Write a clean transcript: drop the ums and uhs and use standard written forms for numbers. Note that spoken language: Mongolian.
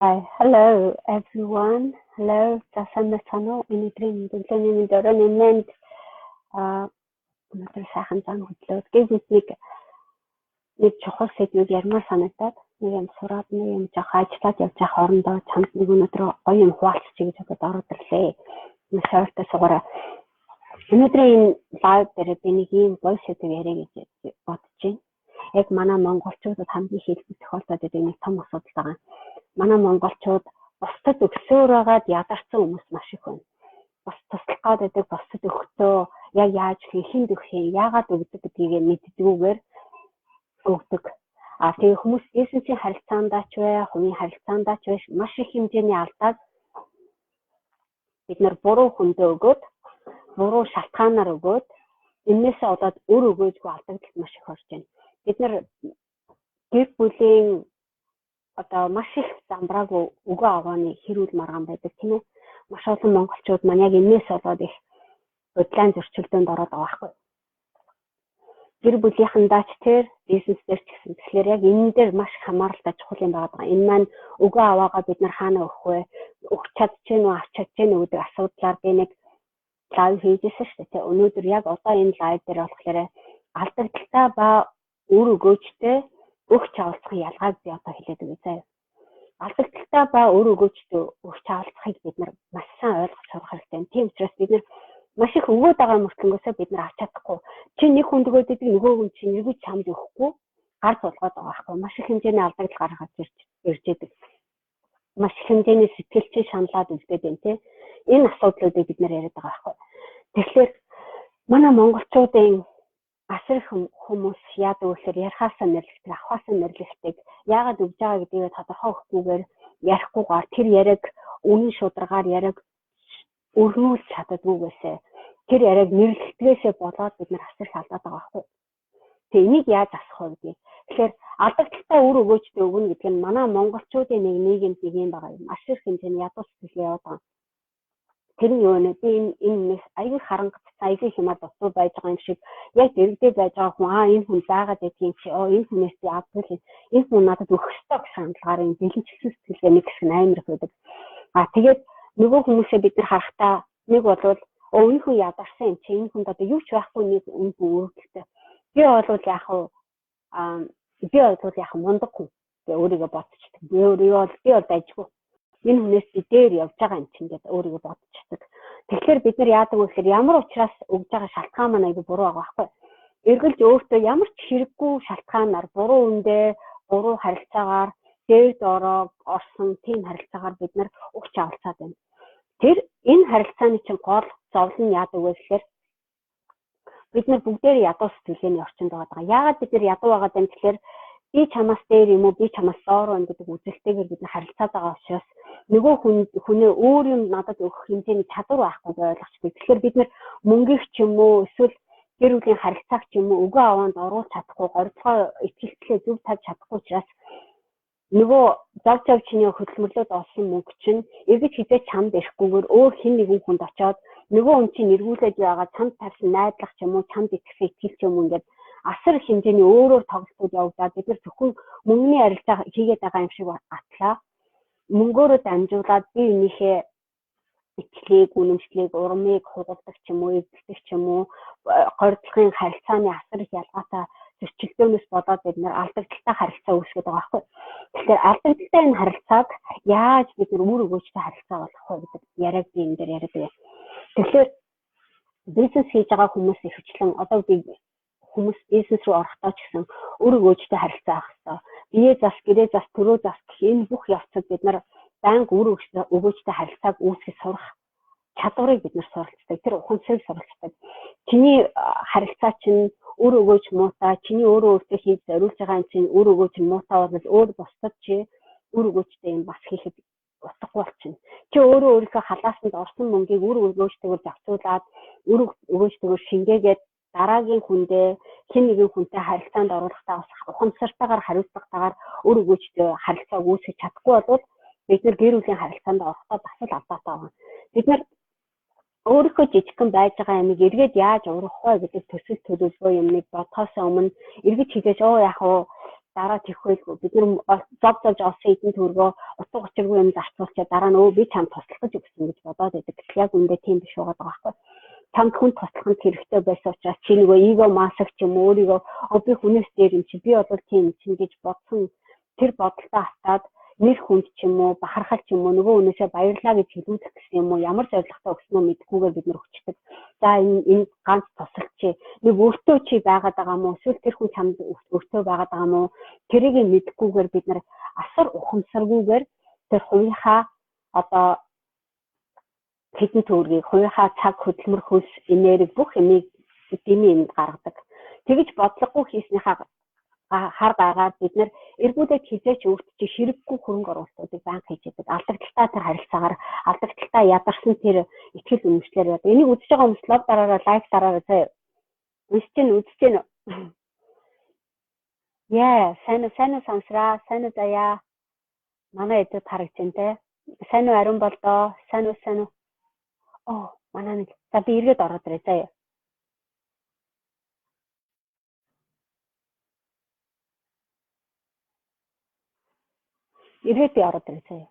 Hi, hello everyone. Hello, засана сануу өнөөдрийн мэдлэгийн мэдрэмж нэмэнд өнөөдөр сайхан зан хөдлөөд гэвч нэг чухал сэдвүүд ярмаар санагдаад нэг юм сураад нэг юм жоох ажиллаад явж байх орондоо чамд нэг өнөөдөр гоё юм хуваалцчих гэж бодоод ороод ирлээ. Нэг шоуртай сугаараа. Өнөөдрийн лайв дээр би нэг юм гоё сэдв яриа гэж бодож байна. Яг манай монголчуудад хамгийн хэлбэл тохиолдоод байдаг нэг том асуудал байгаа. Манай монголчууд бусдад өгсөөр байгаад ядарсан хүмүүс маш их байна. Бас туслах гад байдаг бусдад өгтөө яг яаж хийхэд өгөх юм, яагаад өгдөг гэдгийг мэддэггүйгээр өгдөг. Тэгээ хүмүүс эсэнцийн харилцаандаа ч бай, хувийн харилцаандаа ч бай маш их хэмжээний алдааг бид нар буруу хүндээ өгөөд, буруу шалтгаанаар өгөөд, энээсээ болоод өр өгөөжгүй алдагдaltaд маш их орж байна. Бид нар гэр бүлийн одоо маш их замбраагүй өгөө авааны хэрүүл маргаан байдаг тийм ээ. Маш олон монголчууд маань яг энээс болоод их бодлын зөрчилдөөнд ороод байгаа байхгүй. Гэр бүлийнхандаа ч тэр бизнес дээр ч гэсэн тэгэхээр яг энэ дээр маш их хамааралтай чухал юм байгаа. Энэ маань өгөө аваагаа бид нар хаана өгөх вэ? Өгч чадчихэв үү, авч чадчихэв үү гэдэг асуудлаар би нэг лайв хийжсэн шүү дээ. Өнөөдөр яг одоо энэ лайв дээр болохоор алдагдaltaа ба өр өгөөжтэй өгч авалцахын ялгааг би одоо хэлээд өгье заяа. Алдагдaltaа ба өр өгөөжтэй өгч авалцахыг бид нар маш сайн ойлгож сурах хэрэгтэй. Тийм учраас бид нар маш их өгөөд байгаа мөртлөнгөөсөө бид нар авч чадахгүй. Чи нэг хүнд өгөөд идэг нөгөө хүн чинь эргэж чамд өгөхгүй гар зулгаад байгаа байхгүй. Маш их хэмжээний алдагдал гаргаж ирж байдаг. Маш их хэмжээний сэтгэлчийн шаналлаад үлдээд байна тийм. Энэ асуудлуудыг бид нар яриад байгаа байхгүй. Тэгэхээр манай монголчуудын асар хүмүүс яадаг вэ гэхээр ярихаасаа нэрлэгдэг, авахаасаа нэрлэгдэг. Яагаад өгж байгаа гэдгийг тодорхой өгөхгүйгээр ярихгүйгээр тэр яриаг үнэн шударгаар яриаг өргнүүлж чаддаггүйгээсээ тэр яриаг нэрлэгдгээсээ болоод бид нар асар их алдаад байгаа байхгүй. Тэгээ энийг яаж асах вэ гэдгийг. Тэгэхээр алдагдaltaа өр өгөөжтэй өгнө гэдэг нь манай монголчуудын нэг нийгэмд нэг юм байгаа юм. Асар их хэмжээний ядуу сэтгэл яваад байгаа. Тэр нь юу вэ? Би энэ аягүй харангацсан, аягүй хямаа дутуу байж байгаа юм шиг яг дэрэгдээ байж байгаа хүн энэ хүн байгаад байдгийн чи энэ хүнээс би авдгүй энэ хүн надад өгөх ёстой гэсэн хандлагаар энэ бэлэнчилсэн сэтгэлгээ нэг хэсэг амар их байдаг. Тэгээд нөгөө хүмүүсээ бид нар харахтаа нэг болвол энэ хүн ядарсан юм чи энэ хүнд одоо юу ч байхгүй нэг хүн өөрөлдөлтэй. Би болвол яг мундаг хүн гэж өөрийгөө бодчихдаг. Би бол дайжгүй. Энэ хүнээс би дээр явж байгаа юм чинь гэдэг өөрийгөө бодчихдаг. Тэгэхээр бид нар яадаг вэ гэхээр ямар учраас өгж байгаа шалтгаан маань аягүй буруу байгаа байхгүй. Эргэлж өөртөө ямар ч хэрэггүй шалтгаанаар буруу үндэ, буруу харилцаагаар дээд орсон тийм харилцаагаар бид нар өгч авалцаад байна. Тэр энэ харилцааны чинь гол зовлон нь яадаг вэ гэхээр бид нар бүгдээр ядуу сэтгэлгээний орчинд байгаа. Яагаад бид нар ядуу байгаа юм тэгэхээр би чамаас дээр юм уу, би чамаас доор байна гэдэг үзэлтэйгээр бид нар харилцаад байгаа учраас нөгөө хүнээ өөр юм надад өгөх хэмжээний чадвар байхгүй гэж ойлгочтой. Тэгэхээр бид нар мөнгөийг ч юм уу, эсвэл гэр бүлийн харилцааг ч юм уу өгөө аваанд оруулах чадахгүй, горцгой итгэлтлээ зөв тавьж чадахгүй учраас нөгөө зав чиний хөдөлмөрлөд олсон мөнгө чинь эргэж хизээ чамд ирэхгүйгээр өөр хэн нэгэн хүнд очоод нөгөө хүн чинь эргүүлээд байгаа чамд тавьсан найдлах ч юм уу, чамд итгэх итгэл ч юм уу ингээд асар их хэмжээний өөрөөр тоглолтууд явагдаад бид нар зөвхөн мөнгөний арилжаа хийгээд байгаа юм шиг атлаа. Мөнгөөрөө дамжуулаад би энийхээ итгэлийг, үнэмшлийг, урмыг хугалдаг ч юм уу, эвдэлдэг ч юм уу, гордлогын харилцааны асар их ялгаатай зөрчилдөөнөөс болоод бид нар алдагдaltaа харилцаа үүсгэж байгаа байхгүй. Тэгэхээр алдагдaltaа энэ харилцааг яаж бид нар өр өгөөжтэй харилцаа болгох вэ гэдэг яриаг би энэ дээр яриад байна. Тэгэхээр бизнес хийж байгаа хүмүүс ихвчлэн одоо би хүмүүс бизнес рүү орохдоо ч гэсэн өр өгөөжтэй харилцаа авах хэрэгтэй. Бие зас, гэрээ зас, төрөө зас гэх энэ бүх явцад бид нар банк өр өгөөжтэй харилцааг үүсгэж сурах чадварыг бид нар суралцдаг. Тэр ухамсарыг суралцдаг. Чиний харилцаа чинь өр өгөөж муутай, чиний өөрөө өөртөө хийж зориулж байгаа юм чинь өр өгөөж муутай бол өөр бусдад чи өр өгөөжтэй юм бас хийхэд утгагүй болчихно. Чи өөрөө өөрийнхөө халаасанд орсон мөнгийг өр өгөөжтэйгээр зарцуулаад өр өгөөжтэйгээр шингээгээд дараагийн хүндээ хэн нэгэн хүнтэй харилцаанд оруулахдаа бас ухамсартайгаар хариуцлагатайгаар өр өгөөжтэй харилцааг үүсгэж чадахгүй бол бид нар гэр бүлийн харилцаанд орохдоо бас л алдаатай байна. Бид нар өөрийнхөө жижигхэн байж байгаа юмыг эргээд яаж урах вэ гэдэг төсөл төлөвлөгөө юмныг бодхоос өмнө эргэж хизээж яг уу дараа тэхвэлгүй бид нар зов олсон эдийн төргөө утга учиргүй юм зарцуулчаа дараа нь би чамд туслах гэж өгсөн гэж бодоод байдаг. Гэтэл яг үндэ тийм биш байгаа байхгүй. Чамд хүн туслахын хэрэгтэй байсан учраас чи нөгөө эго маск ч юм уу өөрийгөө би хүнээс дээр юм чи би бол тийм чинь гэж бодсон тэр бодолтой хатаад нэр хүнд ч юм уу бахархал ч юм уу нөгөө хүнээсээ баярлаа гэж хэлүүлэх гэсэн юм уу ямар зорилготой өгснөө мэдхгүйгээр бид нар өчтдөг. За энэ ганц тусалт чи нэг өөртөө чи байгаад байгаа мó эсвэл тэр хүн чамд өөртөө байгаад байгаа мó тэрийг мэдхгүйгээр бид нар асар ухамсаргүйгээр тэр хувийнхаа одоо хэдэн төгрөгийг хувийнхаа цаг хөдөлмөр хөлс энерги бүх юмыг дэмий энд гаргадаг. Тэгэж бодлогогүй хийснийхаа хар байгаад бид нэр эргүүлээд хизээч өөрт чи хэрэггүй хөрөнгө оруулалтуудыг банк хийж байдаг. Алдагдaltaа тэр харилцаагаар алдагдaltaа ядарсан тэр ихтгэл үнэмшлэр яа. Энийг үзэж байгаа хүмүүс лав дараараа лайк дараараа заяа. Үзэж гэнэ. Яа, сайн сонсраа, сайн заяа. Манай эдэд харагдсан те. Сайн уу ариун болдоо. Сайн уу. Манай нэг. За би эргээд ороод ирээ заяа. Эргээд би ороод ирээ заяа.